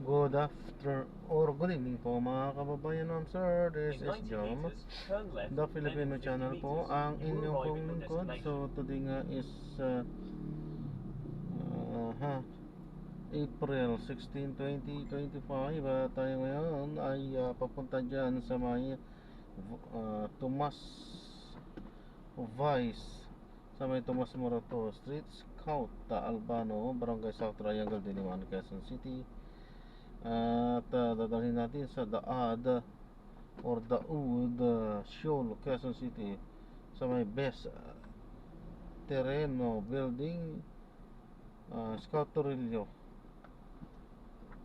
Good after or good evening po mga kababayan, ma'am sir. This is Jom, the Filipino channel po, ang inyong pong lingkod. So today nga is April 16, 2025. Tayo ngayon ay papunta dyan sa may Tomas Vice, sa may Tomas Morato Street, Scout Albano, Barangay South Triangle, Diliman, Quezon City. At dadalhin natin sa Daad or Daud Shoal, Quezon City, sa may best terreno building, Scout Torillo,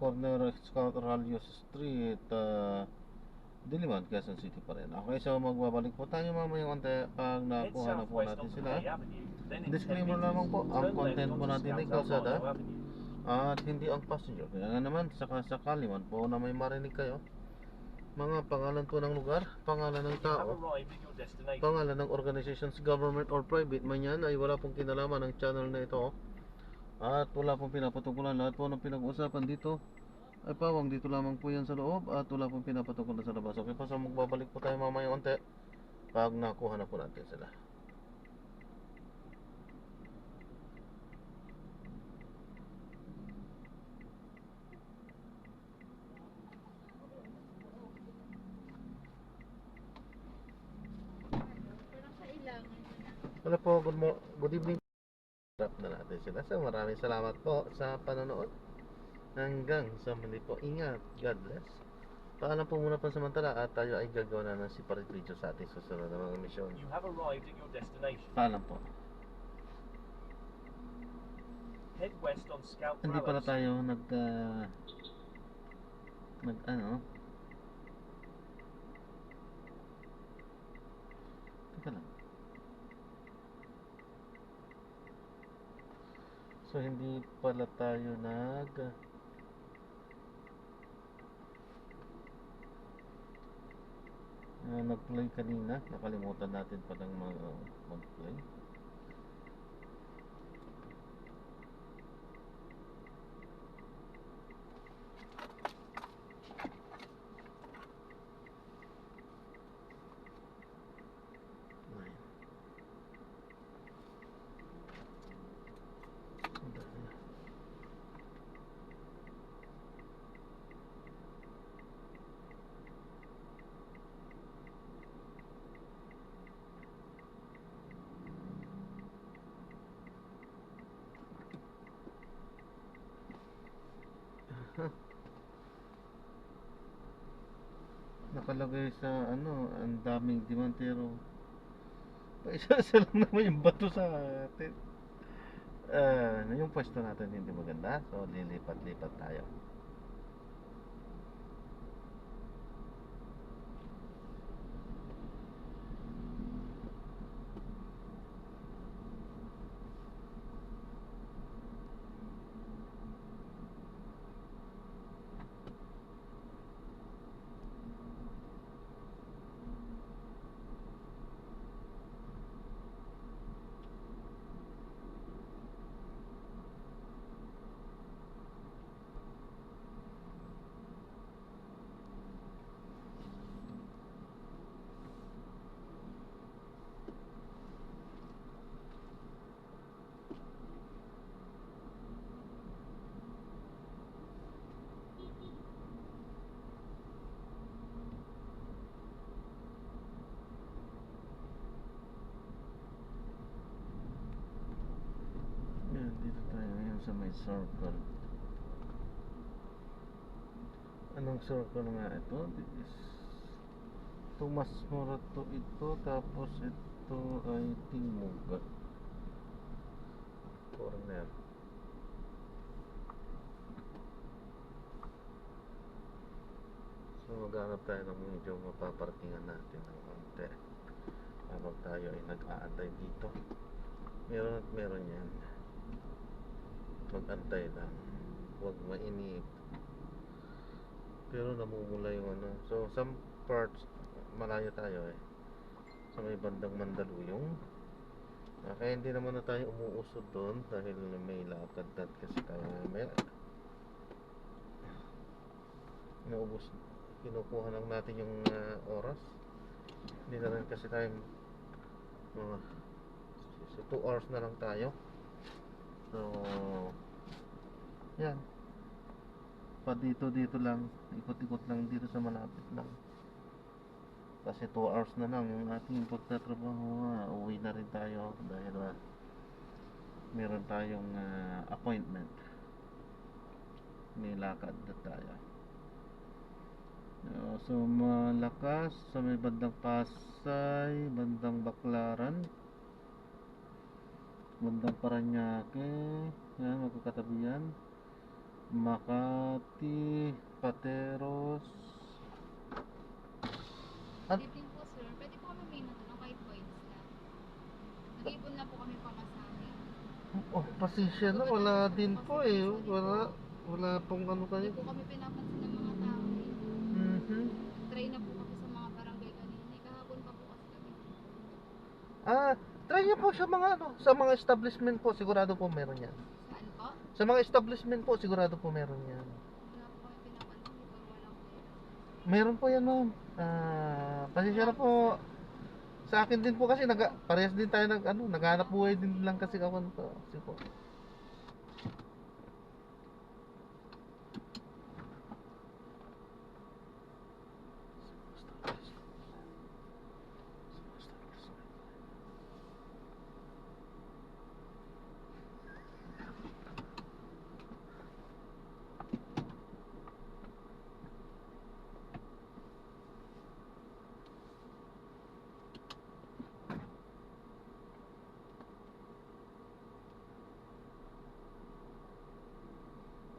corner Scout Rallios Street, Diliman, Quezon City pa rin. Okay, so magbabalik po tayo mamayang konti pag nakuha na po natin sila. Disclaimer lamang po, ang content po natin ay kalsada at hindi ang passenger. Kaya nga naman, sakali man po na may marinig kayo, mga pangalan po ng lugar, pangalan ng tao, pangalan ng organizations, government or private man yan, ay wala pong kinalaman ng channel na ito. At wala pong pinapatukulan. Lahat po ng pinag-uusapan dito ay pawang dito lamang po yan sa loob, at wala pong pinapatukulan sa labas. Okay po, so magbabalik po tayo mamaya unti pag nakuha na po natin sila. Hello po, good evening. Wrap na natin sila. So maraming salamat po sa panonood. Hanggang sa muli po. Ingat. God bless. Paalam po muna pansamantala at tayo ay gagawa na ng separate video sa ating susunod na mga misyon. You have arrived at your destination. Paalam po. Head west on Scout Hindi pala Road. tayo Teka lang. So hindi pala tayo nag-play kanina. Nakalimutan natin palang mag-play. Nakalagay sa ang daming demand, pero isa lang naman yung bato sa atin. Yung pwesto natin hindi maganda, so lilipat-lipat tayo. Dito tayo ngayon sa may circle. Anong circle nga ito? This is Tomas Morato ito, tapos ito ay Timog corner. So maghanap tayo ng medyo mapaparkingan natin ng konti habang tayo ay nag-aantay dito. Meron at meron yan. Mag-antay lang, huwag mainip. Pero namumula yung so some parts malayo tayo sa may bandang Mandaluyong. Kaya hindi naman na tayo umuusod doon dahil may lakad kasi tayo may naubos, kinukuha lang natin yung oras. Hindi na rin kasi tayo mga so 2 hours na lang tayo. So yan, pa dito lang, ikot-ikot lang dito sa malapit lang. Kasi 2 hours na lang yung ating pagtatrabaho, uwi na rin tayo dahil meron tayong appointment. May lakad na tayo. So Malakas, sa may bandang Pasay, bandang Baclaran, bandang Paranaque, yan, magkakatabi yan. Makati, Pateros. Pwede po sir, pwede po kami may natulong kahit points lang. Nag-ipon na po kami pamasahe. Oh, pasensya na, wala din po eh. Wala pong ano kayo. Hindi po kami pinapansin ng mga tao eh. Try na po kami sa mga barangay kanina. Kahapon pa po kasi kami. Try nyo po sa mga sa mga establishment po, sigurado po meron yan. Saan po? Sa mga establishment po, sigurado po meron yan. Wala po kami pinapansin. Ito walang pera. Meron po yan, ma'am. Pasensya na po. Sa akin din po kasi parehas din tayo naghanap buhay din lang kasi ako nito. Kasi po.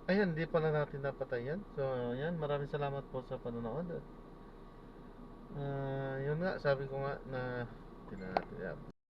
Ayan, di pala natin napatayan. So, ayan, maraming salamat po sa panonood. Yun nga, sabi ko nga na tingnan natin yan.